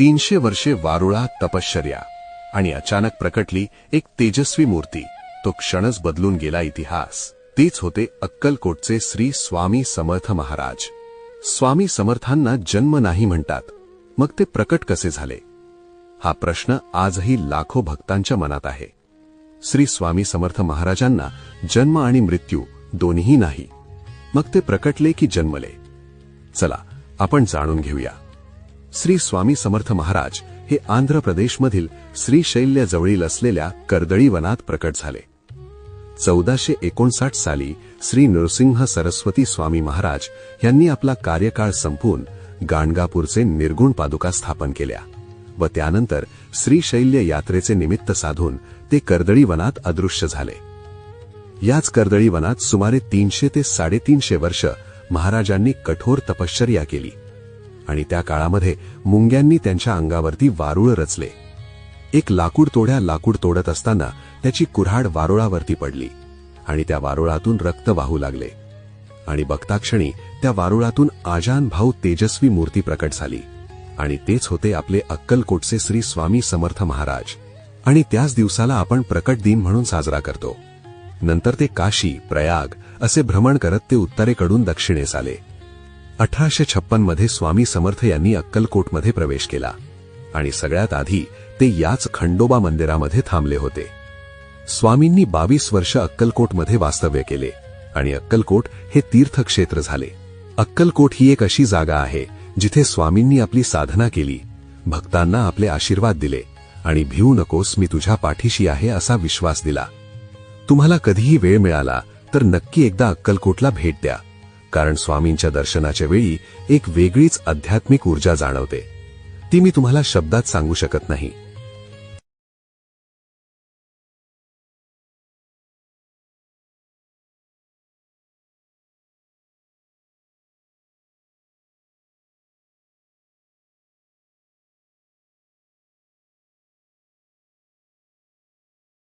300 वर्षे वारुळा तपश्चर्या आणि अचानक प्रकटली एक तेजस्वी मूर्ती. तो क्षणच बदलून गेला इतिहास. तेच होते अक्कलकोटचे श्री स्वामी समर्थ महाराज. स्वामी समर्थांना जन्म नाही म्हणतात, मग ते प्रकट कसे झाले? हा प्रश्न आजही लाखो भक्तांच्या मनात आहे. श्री स्वामी समर्थ महाराजांना जन्म आणि मृत्यू दोन्ही नाही, मग ते प्रकटले की जन्मले? चला आपण जाणून घेऊया. श्री स्वामी समर्थ महाराज हे आंध्र प्रदेशमधील श्रीशैल्य जवळील असलेल्या कर्दळी वनात प्रकट झाले. 1459 साली श्री नृसिंह सरस्वती स्वामी महाराज यांनी आपला कार्यकाळ संपवून गाणगापूरचे निर्गुण पादुका स्थापन केल्या व त्यानंतर श्रीशैल्य यात्रेचे निमित्त साधून ते कर्दळी वनात अदृश्य झाले. याच कर्दळी वनात सुमारे 300 ते 350 वर्ष महाराजांनी कठोर तपश्चर्या केली आणि त्या काळामध्ये मुंग्यांनी त्यांच्या अंगावरती वारुळ रचले. एक लाकूड तोडत असताना त्याची कुऱ्हाड वारुळावरती पडली आणि त्या वारुळातून रक्त वाहू लागले आणि बघताक्षणी त्या वारुळातून आजान भाऊ तेजस्वी मूर्ती प्रकट झाली आणि तेच होते आपले अक्कलकोटचे श्री स्वामी समर्थ महाराज. आणि त्याच दिवसाला आपण प्रकट दिन म्हणून साजरा करतो. नंतर ते काशी, प्रयाग असे भ्रमण करत ते उत्तरेकडून दक्षिणेस आले. 1856 मध्ये स्वामी समर्थ यांनी अक्कलकोटमध्ये प्रवेश केला आणि सगळ्यात आधी ते याच खंडोबा मंदिरामध्ये थांबले होते. स्वामींनी 22 वर्ष अक्कलकोटमध्ये वास्तव्य केले आणि अक्कलकोट हे तीर्थक्षेत्र झाले. अक्कलकोट ही एक अशी जागा आहे जिथे स्वामींनी आपली साधना केली, भक्तांना आपले आशीर्वाद दिले आणि भिवू नकोस, मी तुझ्या पाठीशी आहे असा विश्वास दिला. तुम्हाला कधीही वेळ मिळाला तर नक्की एकदा अक्कलकोटला भेट द्या, कारण स्वामींच्या दर्शनाच्या वेळी एक वेगळीच आध्यात्मिक ऊर्जा जाणवते. ती मी तुम्हाला शब्दात सांगू शकत नाही.